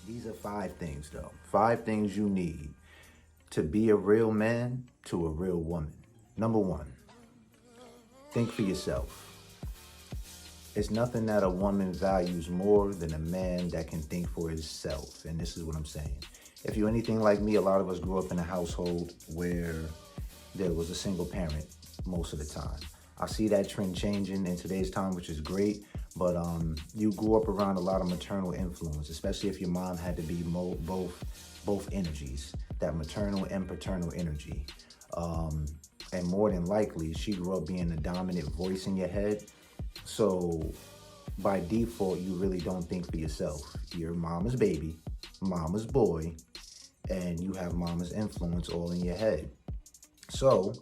These are 5 things, though. 5 things you need to be a real man to a real woman. Number one, think for yourself. It's nothing that a woman values more than a man that can think for himself. And this is what I'm saying. If you're anything like me, a lot of us grew up in a household where there was a single parent most of the time. I see that trend changing in today's time, which is great. But you grew up around a lot of maternal influence, especially if your mom had to be both energies, that maternal and paternal energy. And more than likely, she grew up being the dominant voice in your head. So by default, you really don't think for yourself. You're mama's baby, mama's boy, and you have mama's influence all in your head. So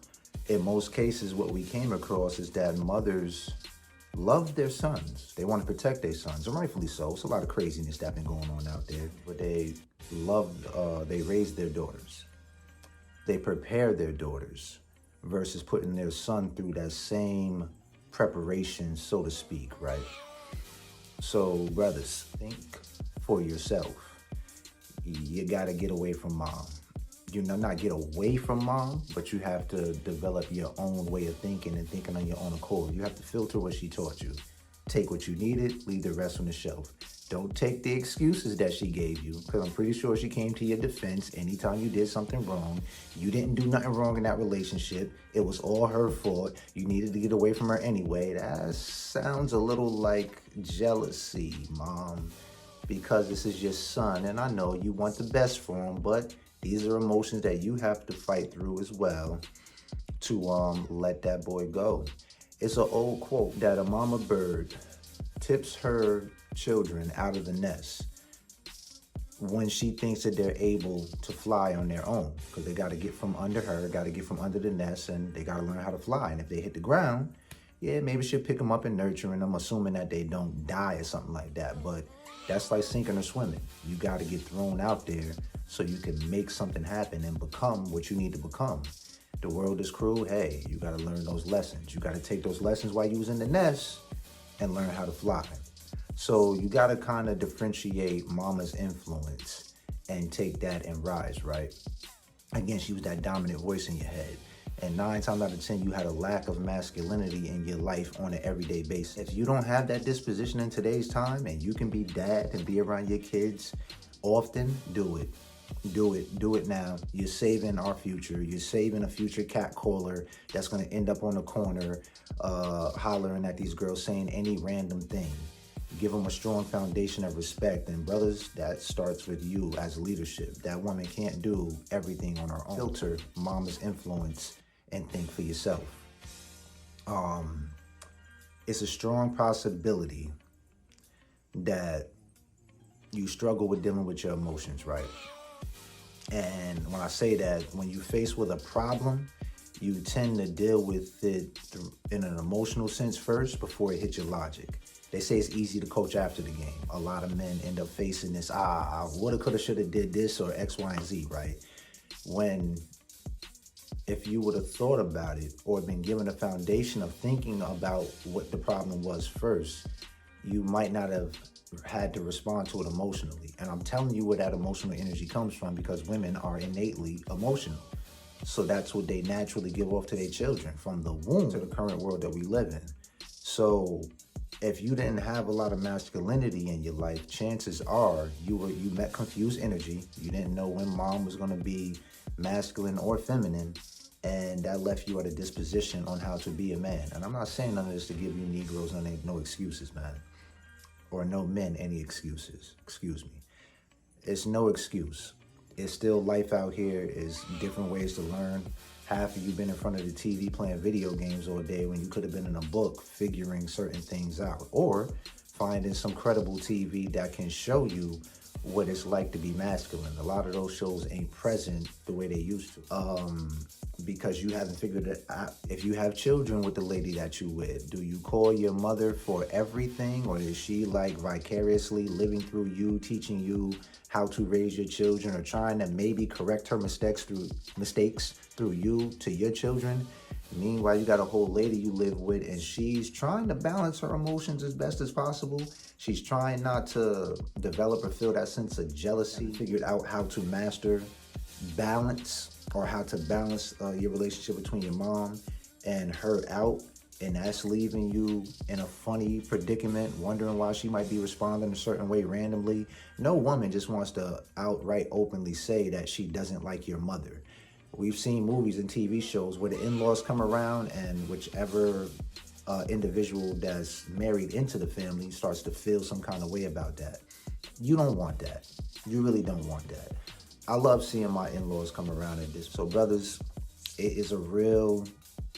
in most cases, what we came across is that mothers love their sons. They want to protect their sons, and rightfully so. It's a lot of craziness that's been going on out there. But they raise their daughters. They prepare their daughters versus putting their son through that same preparation, so to speak, right? So, brothers, think for yourself. You got to get away from mom. You know, not get away from mom, but you have to develop your own way of thinking and thinking on your own accord. You have to filter what she taught you. Take what you needed, leave the rest on the shelf. Don't take the excuses that she gave you, because I'm pretty sure she came to your defense anytime you did something wrong. You didn't do nothing wrong in that relationship. It was all her fault. You needed to get away from her anyway. That sounds a little like jealousy, mom, because this is your son, and I know you want the best for him, but these are emotions that you have to fight through as well to let that boy go. It's an old quote that a mama bird tips her children out of the nest when she thinks that they're able to fly on their own, because they got to get from under her, got to get from under the nest, and they got to learn how to fly. And if they hit the ground, yeah, maybe she'll pick them up and nurture them, assuming that they don't die or something like that. But that's like sinking or swimming. You got to get thrown out there so you can make something happen and become what you need to become. The world is cruel. Hey, you got to learn those lessons. You got to take those lessons while you was in the nest and learn how to fly. So you got to kind of differentiate mama's influence and take that and rise, right? Again, she was that dominant voice in your head. And 9 times out of 10, you had a lack of masculinity in your life on an everyday basis. If you don't have that disposition in today's time and you can be dad and be around your kids often, do it. Do it now. You're saving our future. You're saving a future cat caller that's going to end up on the corner hollering at these girls saying any random thing. Give them a strong foundation of respect. And brothers, that starts with you as leadership. That woman can't do everything on her own. Filter mama's influence and think for yourself. It's a strong possibility that you struggle with dealing with your emotions, right? And when I say that, when you're faced with a problem, you tend to deal with it in an emotional sense first before it hits your logic. They say it's easy to coach after the game. A lot of men end up facing this, I woulda, coulda, shoulda did this or X, Y, and Z, right? When if you would have thought about it or been given a foundation of thinking about what the problem was first, you might not have had to respond to it emotionally. And I'm telling you where that emotional energy comes from, because women are innately emotional. So that's what they naturally give off to their children from the womb to the current world that we live in. So if you didn't have a lot of masculinity in your life, chances are you met confused energy. You didn't know when mom was going to be masculine or feminine, and that left you at a disposition on how to be a man. And I'm not saying none of this to give you Negroes no excuses, man, or no men any excuses. Excuse me. It's no excuse. It's still life out here. Is different ways to learn. Half of you been in front of the TV playing video games all day when you could have been in a book figuring certain things out, or finding some credible TV that can show you what it's like to be masculine. A lot of those shows ain't present the way they used to. Because you haven't figured it out. If you have children with the lady that you with, do you call your mother for everything, or is she like vicariously living through you, teaching you how to raise your children, or trying to maybe correct her mistakes through you to your children? Meanwhile, you got a whole lady you live with, and she's trying to balance her emotions as best as possible. She's trying not to develop or feel that sense of jealousy. Figured out how to master balance, or how to balance your relationship between your mom and her out. And that's leaving you in a funny predicament, wondering why she might be responding a certain way randomly. No woman just wants to outright openly say that she doesn't like your mother. We've seen movies and TV shows where the in-laws come around, and whichever individual that's married into the family starts to feel some kind of way about that. You don't want that. You really don't want that. I love seeing my in-laws come around at this. So brothers, it is a real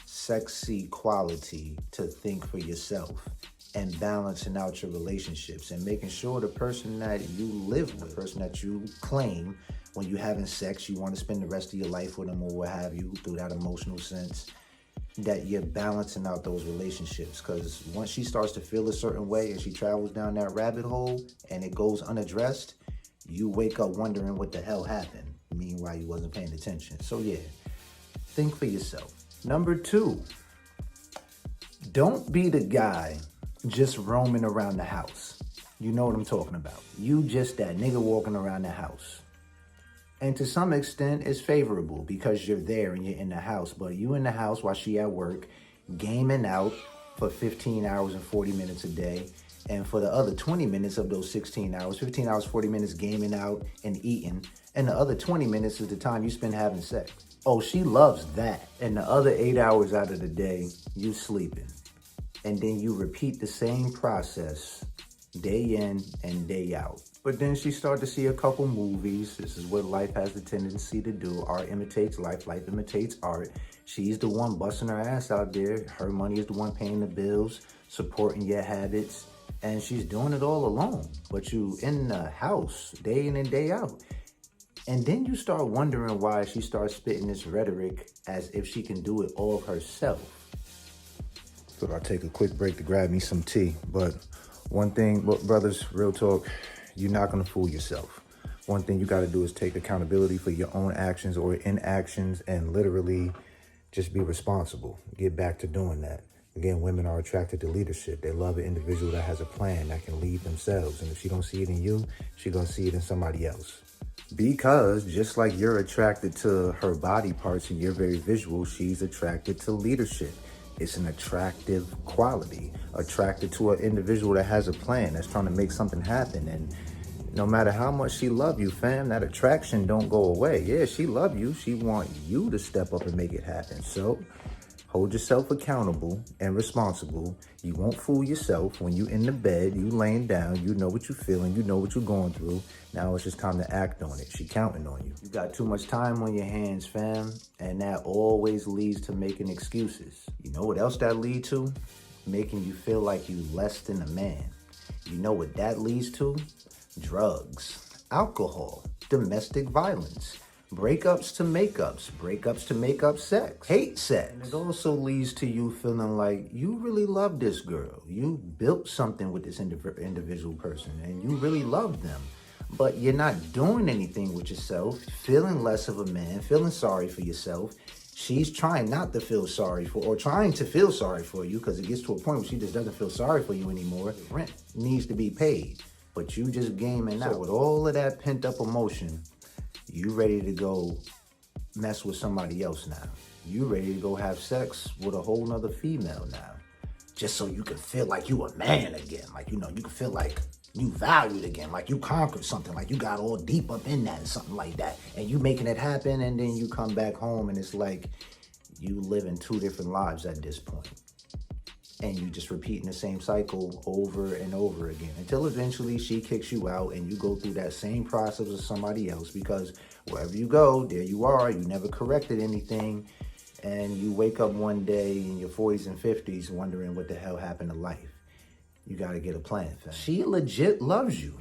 sexy quality to think for yourself and balancing out your relationships and making sure the person that you live with, the person that you claim when you're having sex, you want to spend the rest of your life with them or what have you, through that emotional sense, that you're balancing out those relationships. Because once she starts to feel a certain way and she travels down that rabbit hole and it goes unaddressed, you wake up wondering what the hell happened. Meanwhile, you wasn't paying attention. So yeah, think for yourself. Number 2, don't be the guy just roaming around the house. You know what I'm talking about. You just that nigga walking around the house. And to some extent, it's favorable because you're there and you're in the house. But you in the house while she at work, gaming out for 15 hours and 40 minutes a day. And for the other 20 minutes of those 16 hours, 15 hours, 40 minutes gaming out and eating. And the other 20 minutes is the time you spend having sex. Oh, she loves that. And the other 8 hours out of the day, you sleeping. And then you repeat the same process day in and day out. But then she started to see a couple movies. This is what life has the tendency to do. Art imitates life, life imitates art. She's the one busting her ass out there. Her money is the one paying the bills, supporting your habits. And she's doing it all alone. But you in the house day in and day out. And then you start wondering why she starts spitting this rhetoric as if she can do it all herself. So I'll take a quick break to grab me some tea. But one thing, brothers, real talk, you're not going to fool yourself. One thing you got to do is take accountability for your own actions or inactions and literally just be responsible. Get back to doing that. Again, women are attracted to leadership. They love an individual that has a plan, that can lead themselves. And if she don't see it in you, she going to see it in somebody else. Because just like you're attracted to her body parts and you're very visual, she's attracted to leadership. It's an attractive quality, attracted to an individual that has a plan, that's trying to make something happen. And no matter how much she love you, fam, that attraction don't go away. Yeah, she love you. She want you to step up and make it happen. So hold yourself accountable and responsible. You won't fool yourself when you in the bed, you laying down, you know what you're feeling, you know what you're going through. Now it's just time to act on it. She counting on you. You got too much time on your hands, fam, and that always leads to making excuses. You know what else that lead to? Making you feel like you less than a man. You know what that leads to? Drugs, alcohol, domestic violence. Breakups to breakups to make up sex, hate sex. And it also leads to you feeling like you really love this girl. You built something with this individual person and you really love them. But you're not doing anything with yourself, feeling less of a man, feeling sorry for yourself. She's trying not to feel sorry for, or trying to feel sorry for you, because it gets to a point where she just doesn't feel sorry for you anymore. Rent needs to be paid, but you just gaming out. So with all of that pent up emotion, you ready to go mess with somebody else now. You ready to go have sex with a whole nother female now. Just so you can feel like you a man again. Like, you know, you can feel like you valued again. Like you conquered something. Like you got all deep up in that or something like that. And you making it happen, and then you come back home and it's like you living 2 different lives at this point. And you just repeating the same cycle over and over again until eventually she kicks you out and you go through that same process with somebody else, because wherever you go, there you are. You never corrected anything. And you wake up one day in your 40s and 50s wondering what the hell happened to life. You got to get a plan, fam. She legit loves you.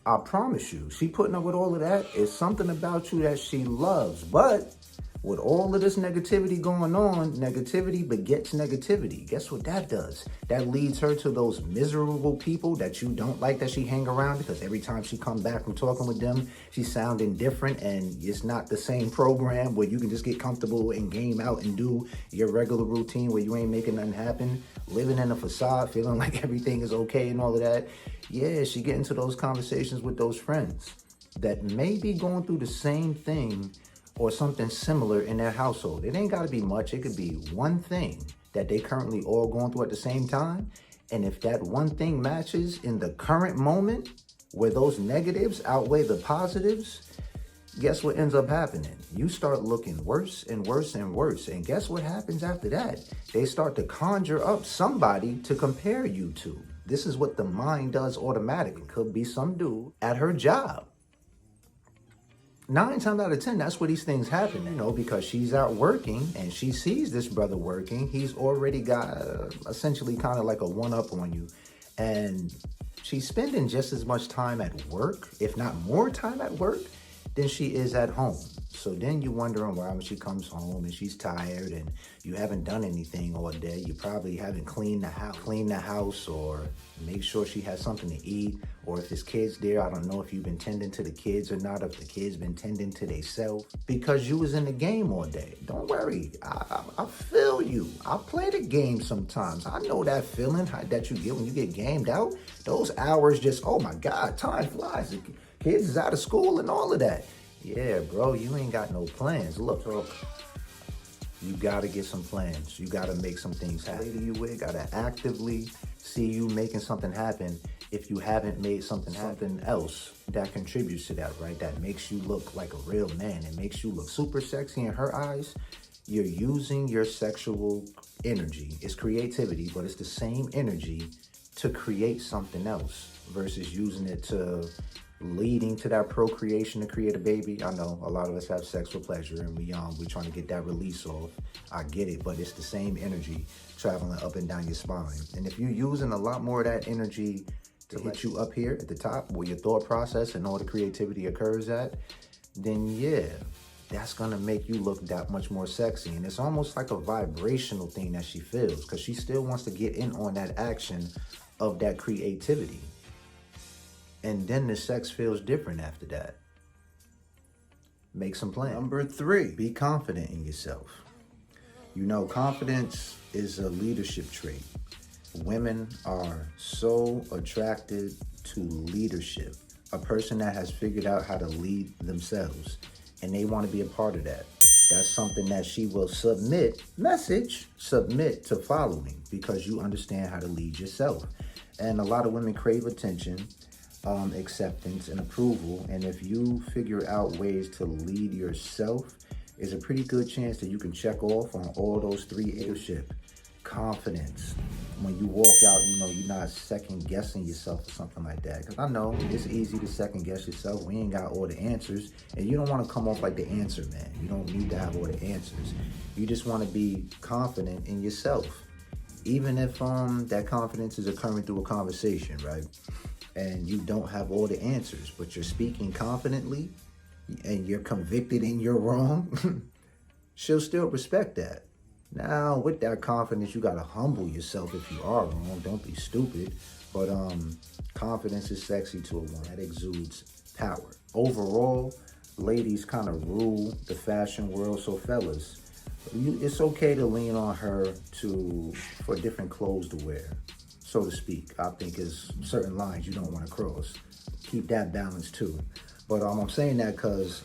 I promise you. She putting up with all of that. It's something about you that she loves. But With all of this negativity going on, negativity begets negativity. Guess what that does? That leads her to those miserable people that you don't like that she hang around, because every time she come back from talking with them, she's sounding different, and it's not the same program where you can just get comfortable and game out and do your regular routine where you ain't making nothing happen, living in a facade, feeling like everything is okay and all of that. Yeah, she get into those conversations with those friends that may be going through the same thing or something similar in their household. It ain't got to be much. It could be one thing that they currently all going through at the same time. And if that one thing matches in the current moment where those negatives outweigh the positives, guess what ends up happening? You start looking worse and worse and worse. And guess what happens after that? They start to conjure up somebody to compare you to. This is what the mind does automatically. Could be some dude at her job. 9 times out of 10, that's where these things happen, because she's out working and she sees this brother working. He's already got essentially kind of like a one-up on you. And she's spending just as much time at work, if not more time at work, than she is at home. So then you're wondering why when she comes home and she's tired and you haven't done anything all day, you probably haven't cleaned the house or make sure she has something to eat. Or if there's kids there, I don't know if you've been tending to the kids or not, if the kids been tending to themselves, because you was in the game all day. Don't worry, I feel you. I play the game sometimes. I know that feeling that you get when you get gamed out. Those hours just, oh my God, time flies. The kids is out of school and all of that. Yeah, bro, you ain't got no plans. Look, you gotta get some plans. You gotta make some things happen. Lady you with gotta actively see you making something happen. If you haven't made something else that contributes to that, right? That makes you look like a real man. It makes you look super sexy in her eyes. You're using your sexual energy. It's creativity, but it's the same energy to create something else versus using it to leading to that procreation to create a baby. I know a lot of us have sex for pleasure and we're trying to get that release off. I get it, but it's the same energy traveling up and down your spine. And if you're using a lot more of that energy to hit you up here at the top where your thought process and all the creativity occurs at, then yeah, that's gonna make you look that much more sexy. And it's almost like a vibrational thing that she feels, because she still wants to get in on that action of that creativity. And then the sex feels different after that. Make some plans. Number 3, be confident in yourself. Confidence is a leadership trait. Women are so attracted to leadership. A person that has figured out how to lead themselves, and they want to be a part of that. That's something that she will submit to following, because you understand how to lead yourself. And a lot of women crave attention, acceptance, and approval. And if you figure out ways to lead yourself, there's a pretty good chance that you can check off on all those 3: leadership, confidence. When you walk out, you're not second guessing yourself or something like that. Because I know it's easy to second guess yourself. We ain't got all the answers. And you don't want to come off like the answer man. You don't need to have all the answers. You just want to be confident in yourself. Even if that confidence is occurring through a conversation, right? And you don't have all the answers, but you're speaking confidently and you're convicted and you're wrong, she'll still respect that. Now, with that confidence, you got to humble yourself if you are wrong. Don't be stupid. But confidence is sexy to a woman. That exudes power. Overall, ladies kind of rule the fashion world. So fellas, it's okay to lean on her for different clothes to wear, so to speak. I think is certain lines you don't want to cross. Keep that balance too. But I'm saying that because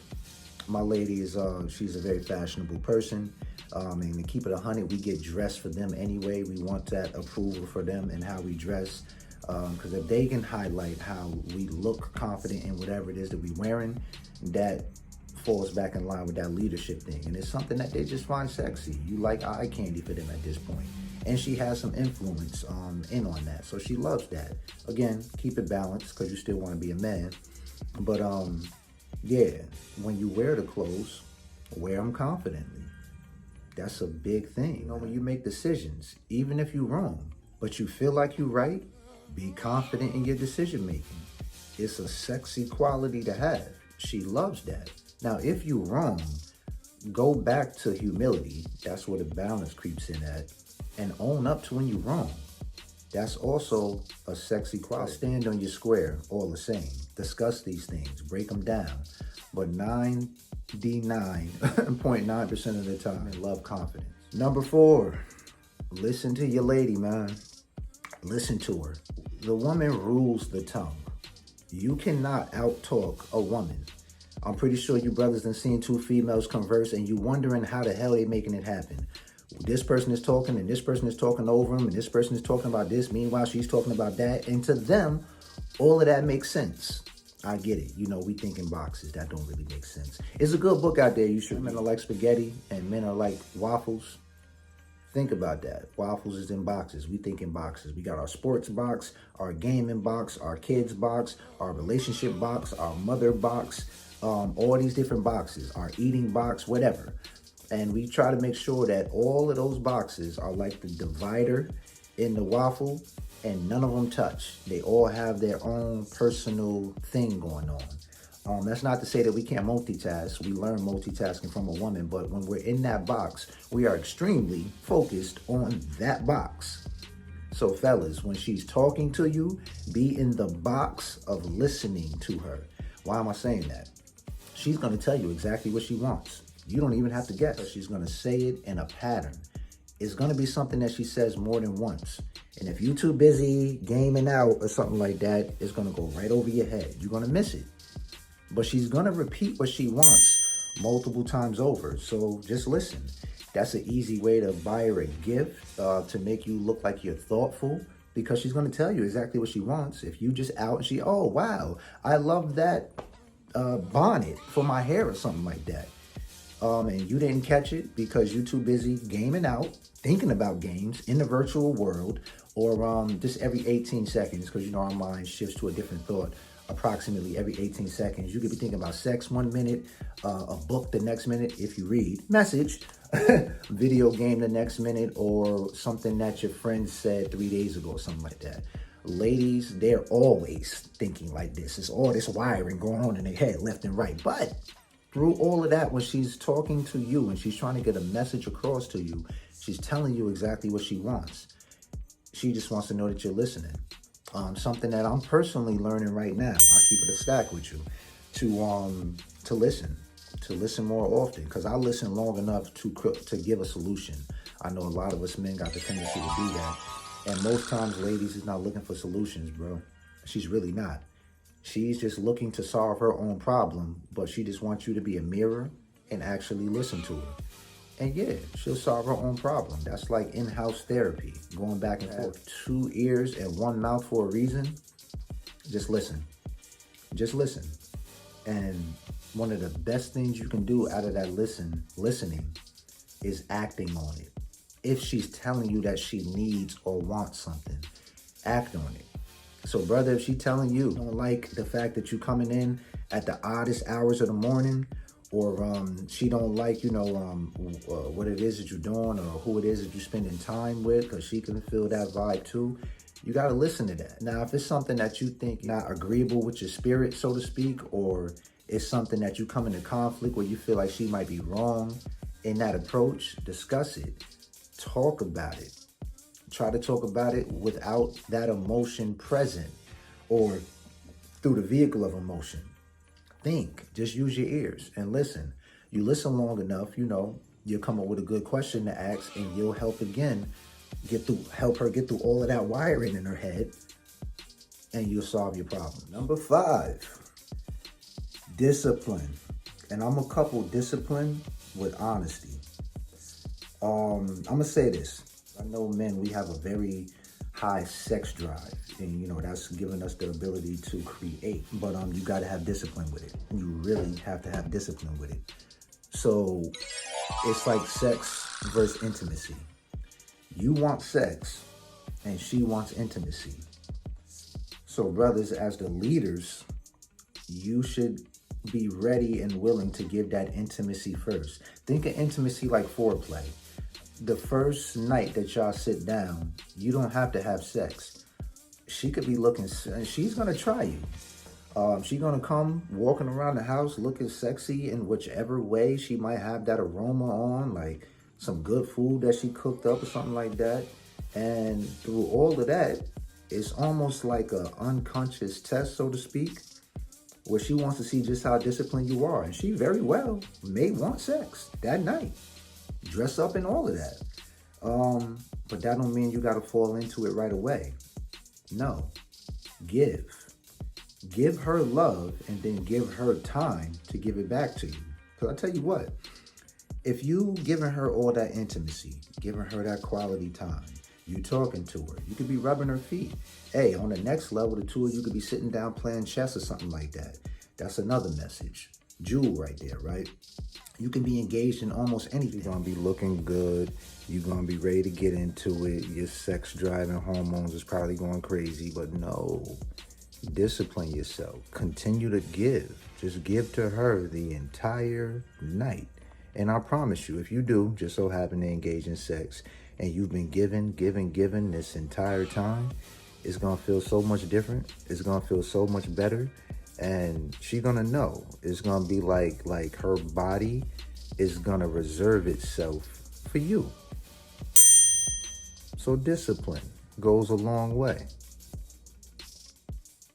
my lady is she's a very fashionable person. And to keep it 100, we get dressed for them anyway. We want that approval for them and how we dress. Because if they can highlight how we look confident in whatever it is that we're wearing, that falls back in line with that leadership thing. And it's something that they just find sexy. You like eye candy for them at this point. And she has some influence in on that. So she loves that. Again, keep it balanced because you still want to be a man. But yeah, when you wear the clothes, wear them confidently. That's a big thing. When you make decisions, even if you're wrong, but you feel like you're right, be confident in your decision making. It's a sexy quality to have. She loves that. Now, if you're wrong, Go back to humility. That's where the balance creeps in at. And own up to when you're wrong. That's also a sexy quality. Stand on your square, all the same. Discuss these things, break them down. But 99.9% of the time, love confidence. Number 4, listen to your lady, man. Listen to her. The woman rules the tongue. You cannot out-talk a woman. I'm pretty sure you brothers done seen 2 females converse and you wondering how the hell they making it happen. This person is talking and this person is talking over them and this person is talking about this. Meanwhile, she's talking about that. And to them, all of that makes sense. I get it. You know, we think in boxes. That don't really make sense. It's a good book out there. You should. Men are like spaghetti and men are like waffles. Think about that. Waffles is in boxes. We think in boxes. We got our sports box, our gaming box, our kids box, our relationship box, our mother box, all these different boxes, our eating box, whatever. And we try to make sure that all of those boxes are like the divider in the waffle and none of them touch. They all have their own personal thing going on. That's not to say that we can't multitask. We learn multitasking from a woman, but when we're in that box, we are extremely focused on that box. So fellas, when she's talking to you, be in the box of listening to her. Why am I saying that? She's gonna tell you exactly what she wants. You don't even have to guess. She's gonna say it in a pattern. It's gonna be something that she says more than once. And if you're too busy gaming out or something like that, it's gonna go right over your head. You're gonna miss it. But she's gonna repeat what she wants multiple times over. So just listen. That's an easy way to buy her a gift to make you look like you're thoughtful, because she's gonna tell you exactly what she wants. If you just out and she, oh wow, I love that bonnet for my hair or something like that. And you didn't catch it because you're too busy gaming out, thinking about games in the virtual world, or just every 18 seconds, because you know our mind shifts to a different thought approximately every 18 seconds. You could be thinking about sex 1 minute, a book the next minute if you read, message, video game the next minute, or something that your friend said 3 days ago or something like that. Ladies, they're always thinking like this. It's all this wiring going on in their head left and right. But through all of that, when she's talking to you and she's trying to get a message across to you, she's telling you exactly what she wants. She just wants to know that you're listening. Something that I'm personally learning right now, I'll keep it a stack with you, to listen more often, because I listen long enough to give a solution. I know a lot of us men got the tendency to do that. And most times, ladies is not looking for solutions, bro. She's really not. She's just looking to solve her own problem, but she just wants you to be a mirror and actually listen to her. And yeah, she'll solve her own problem. That's like in-house therapy, going back and forth. 2 ears and 1 mouth for a reason. Just listen. Just listen. And one of the best things you can do out of that listening is acting on it. If she's telling you that she needs or wants something, act on it. So brother, if she's telling you don't like the fact that you coming in at the oddest hours of the morning, or she don't like, what it is that you're doing or who it is that you're spending time with, because she can feel that vibe too, you got to listen to that. Now, if it's something that you think not agreeable with your spirit, so to speak, or it's something that you come into conflict where you feel like she might be wrong in that approach, discuss it. Talk about it. Try to talk about it without that emotion present or through the vehicle of emotion. Think, just use your ears and listen. You listen long enough, you'll come up with a good question to ask, and you'll help her get through all of that wiring in her head, and you'll solve your problem. Number 5, discipline. And I'm gonna couple discipline with honesty. I'm gonna say this. I know men, we have a very high sex drive, and that's giving us the ability to create, but you got to have discipline with it. You really have to have discipline with it. So it's like sex versus intimacy. You want sex and she wants intimacy. So brothers, as the leaders, you should be ready and willing to give that intimacy first. Think of intimacy like foreplay. The first night that y'all sit down, you don't have to have sex. She could be looking, she's going to try you. She gonna come walking around the house looking sexy in whichever way. She might have that aroma on, like some good food that she cooked up or something like that. And through all of that, it's almost like a unconscious test, so to speak, where she wants to see just how disciplined you are. And she very well may want sex that night. Dress up and all of that. But that don't mean you gotta fall into it right away. No. Give. Give her love and then give her time to give it back to you. Because I tell you what, if you giving her all that intimacy, giving her that quality time, you talking to her, you could be rubbing her feet. Hey, on the next level, the two of you could be sitting down playing chess or something like that. That's another message. Jewel right there, right? You can be engaged in almost anything. You're gonna be looking good. You're gonna be ready to get into it. Your sex drive and hormones is probably going crazy, but no. Discipline yourself. Continue to give. Just give to her the entire night. And I promise you, if you do just so happen to engage in sex and you've been giving this entire time, it's gonna feel so much different. It's gonna feel so much better. And she's gonna know. It's gonna be like her body is gonna reserve itself for you. So discipline goes a long way.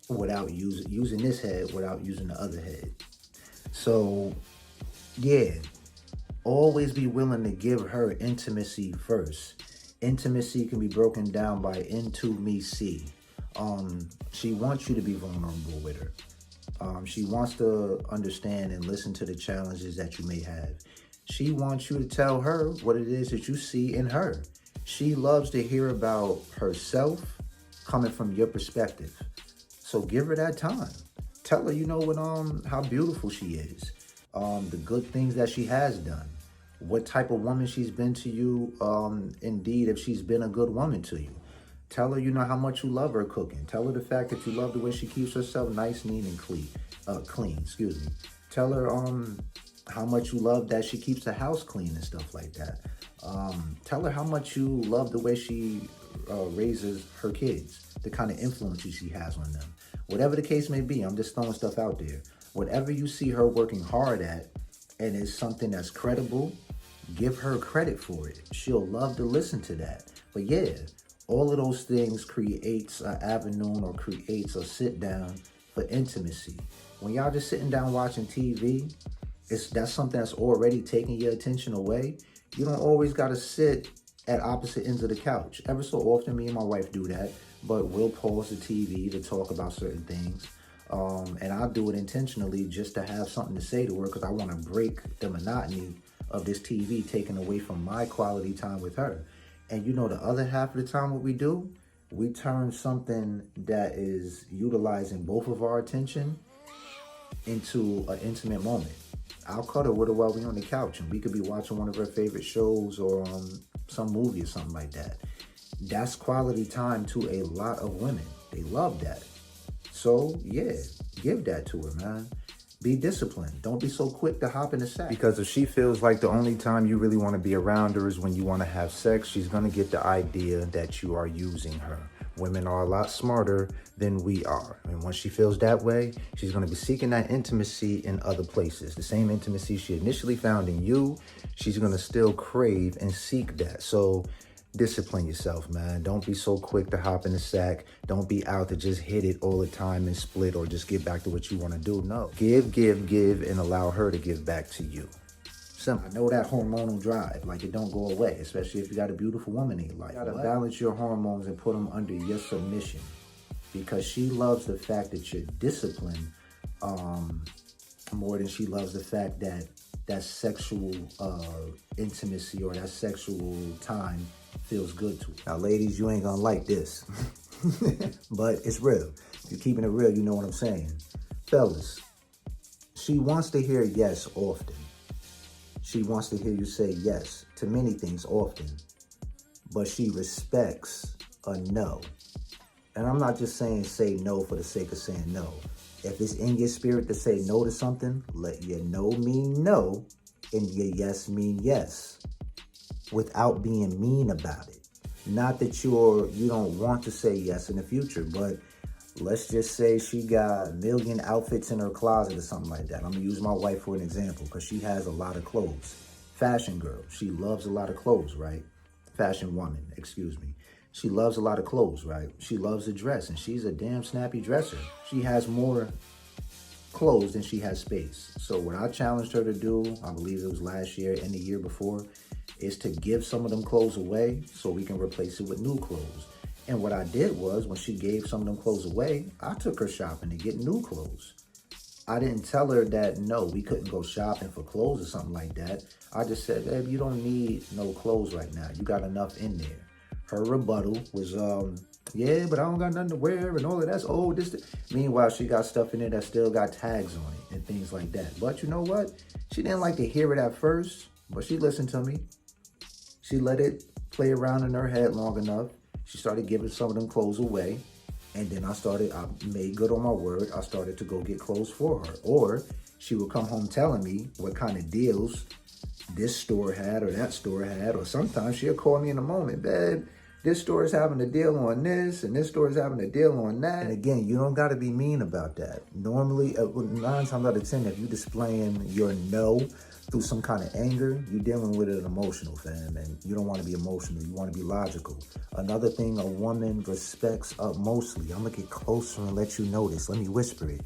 Without using this head, without using the other head. So yeah, always be willing to give her intimacy first. Intimacy can be broken down by into me see. She wants you to be vulnerable with her. She wants to understand and listen to the challenges that you may have. She wants you to tell her what it is that you see in her. She loves to hear about herself coming from your perspective. So give her that time. Tell her, how beautiful she is, the good things that she has done, what type of woman she's been to you, indeed, if she's been a good woman to you. Tell her, how much you love her cooking. Tell her the fact that you love the way she keeps herself nice, neat, and clean. Tell her how much you love that she keeps the house clean and stuff like that. Tell her how much you love the way she raises her kids, the kind of influence she has on them. Whatever the case may be, I'm just throwing stuff out there. Whatever you see her working hard at and it's something that's credible, give her credit for it. She'll love to listen to that. But yeah, all of those things creates an avenue or creates a sit down for intimacy. When y'all just sitting down watching TV, that's something that's already taking your attention away. You don't always got to sit at opposite ends of the couch. Ever so often, me and my wife do that, but we'll pause the TV to talk about certain things. And I'll do it intentionally just to have something to say to her because I want to break the monotony of this TV taken away from my quality time with her. And the other half of the time what we do, we turn something that is utilizing both of our attention into an intimate moment. I'll cuddle with her while we're on the couch and we could be watching one of her favorite shows or some movie or something like that. That's quality time to a lot of women. They love that. So yeah, give that to her, man. Be disciplined. Don't be so quick to hop in the sack. Because if she feels like the only time you really want to be around her is when you want to have sex, she's going to get the idea that you are using her. Women are a lot smarter than we are. And once she feels that way, she's going to be seeking that intimacy in other places. The same intimacy she initially found in you, she's going to still crave and seek that. So discipline yourself, man. Don't be so quick to hop in the sack. Don't be out to just hit it all the time and split or just get back to what you want to do. No. Give, and allow her to give back to you. Simple. I know that hormonal drive, it don't go away, especially if you got a beautiful woman in your life. You gotta balance your hormones and put them under your submission because she loves the fact that you're disciplined more than she loves the fact that that sexual intimacy or that sexual time feels good to her. Now, ladies, you ain't gonna like this, but it's real. If you're keeping it real, you know what I'm saying. Fellas, she wants to hear yes often. She wants to hear you say yes to many things often, but she respects a no. And I'm not just saying say no for the sake of saying no. If it's in your spirit to say no to something, let your no mean no and your yes mean yes without being mean about it. Not that you don't want to say yes in the future, but Let's just say she got a million outfits in her closet or something like that. I'm gonna use my wife for an example because she has a lot of clothes. Fashion girl, she loves a lot of clothes, right? Fashion woman, excuse me. She loves a lot of clothes, right? She loves to dress and she's a damn snappy dresser. She has more clothes than she has space. So what I challenged her to do, I believe it was last year and the year before, is to give some of them clothes away so we can replace it with new clothes. And what I did was, when she gave some of them clothes away, I took her shopping to get new clothes. I didn't tell her that, no, we couldn't go shopping for clothes or something like that. I just said, babe, you don't need no clothes right now. You got enough in there. Her rebuttal was, yeah, but I don't got nothing to wear and all of that's old. Meanwhile, she got stuff in there that still got tags on it and things like that. But you know what? She didn't like to hear it at first, but she listened to me. She let it play around in her head long enough. She started giving some of them clothes away. And then I made good on my word. I started to go get clothes for her. Or she would come home telling me what kind of deals this store had or that store had. Or sometimes she'll call me in a moment, babe, this store is having a deal on this and this store is having a deal on that. And again, you don't got to be mean about that. Normally, 9 times out of 10, if you're displaying your no through some kind of anger, you're dealing with an emotional, fam, and you don't want to be emotional. You want to be logical. Another thing a woman respects mostly, I'm going to get closer and let you know this. Let me whisper it.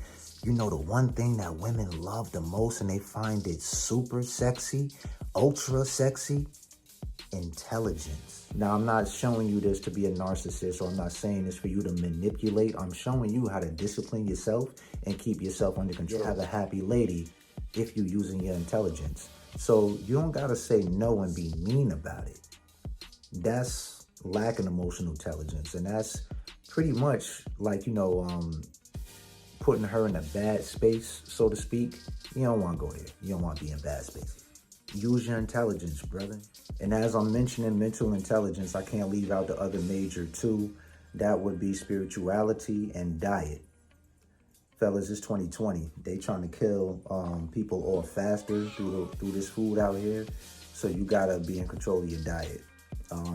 You know, the one thing that women love the most and they find it super sexy, ultra sexy, intelligence. Now, I'm not showing you this to be a narcissist, or I'm not saying this for you to manipulate. I'm showing you how to discipline yourself and keep yourself under control. Have a happy lady if you're using your intelligence. So you don't gotta say no and be mean about it. That's lacking emotional intelligence. And that's pretty much like, putting her in a bad space, so to speak. You don't wanna go there. You don't wanna be in bad space. Use your intelligence, brother. And as I'm mentioning mental intelligence, I can't leave out the other major two. That would be spirituality and diet. Fellas, it's 2020. They trying to kill people all faster through this food out here. So you gotta be in control of your diet.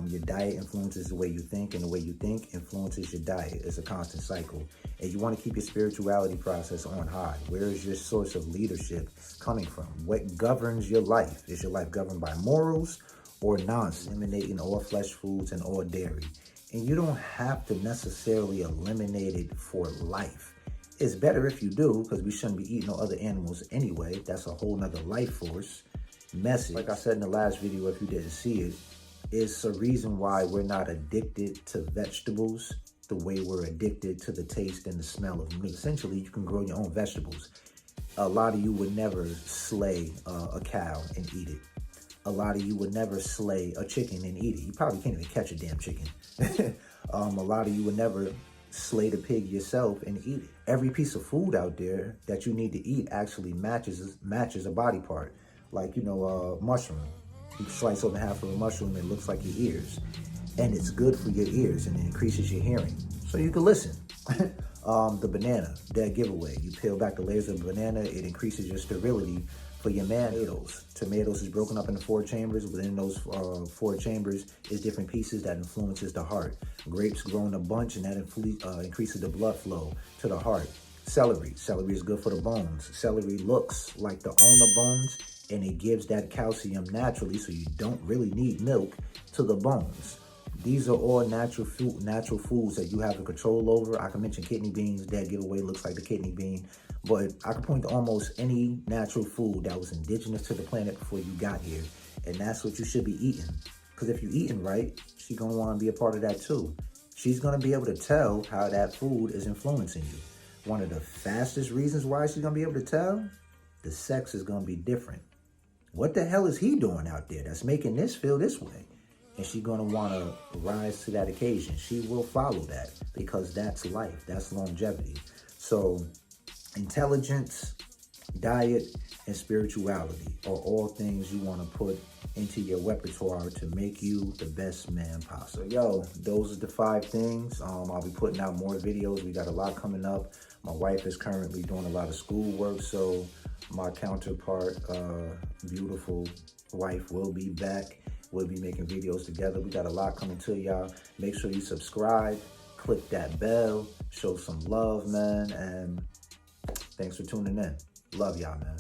Your diet influences the way you think, and the way you think influences your diet. It's a constant cycle. And you want to keep your spirituality process on high. Where is your source of leadership coming from? What governs your life? Is your life governed by morals or nonsense? Eliminating all flesh foods and all dairy. And you don't have to necessarily eliminate it for life. It's better if you do, because we shouldn't be eating no other animals anyway. That's a whole nother life force message. Like I said in the last video, if you didn't see it, it's a reason why we're not addicted to vegetables the way we're addicted to the taste and the smell of meat. Essentially, you can grow your own vegetables. A lot of you would never slay a cow and eat it. A lot of you would never slay a chicken and eat it. You probably can't even catch a damn chicken. A lot of you would never slay the pig yourself and eat it. Every piece of food out there that you need to eat actually matches a body part. Like, mushroom. You slice open half of a mushroom, it looks like your ears. And it's good for your ears and it increases your hearing. So you can listen. The banana, that giveaway. You peel back the layers of the banana, it increases your sterility for your tomatoes. Tomatoes is broken up into 4 chambers. Within those 4 chambers is different pieces that influences the heart. Grapes grow in a bunch and that increases the blood flow to the heart. Celery is good for the bones. Celery looks like the owner bones and it gives that calcium naturally, so you don't really need milk to the bones. These are all natural foods that you have the control over. I can mention kidney beans. That giveaway looks like the kidney bean. But I can point to almost any natural food that was indigenous to the planet before you got here. And that's what you should be eating. Because if you're eating right, she's going to want to be a part of that too. She's going to be able to tell how that food is influencing you. One of the fastest reasons why she's going to be able to tell, the sex is going to be different. What the hell is he doing out there that's making this feel this way? And she's going to want to rise to that occasion. She will follow that because that's life. That's longevity. So intelligence, diet, and spirituality are all things you want to put into your repertoire to make you the best man possible. Yo, those are the 5 things. I'll be putting out more videos. We got a lot coming up. My wife is currently doing a lot of schoolwork, so my counterpart, beautiful wife, will be back. We'll be making videos together. We got a lot coming to y'all. Make sure you subscribe, click that bell, show some love, man. And thanks for tuning in. Love y'all, man.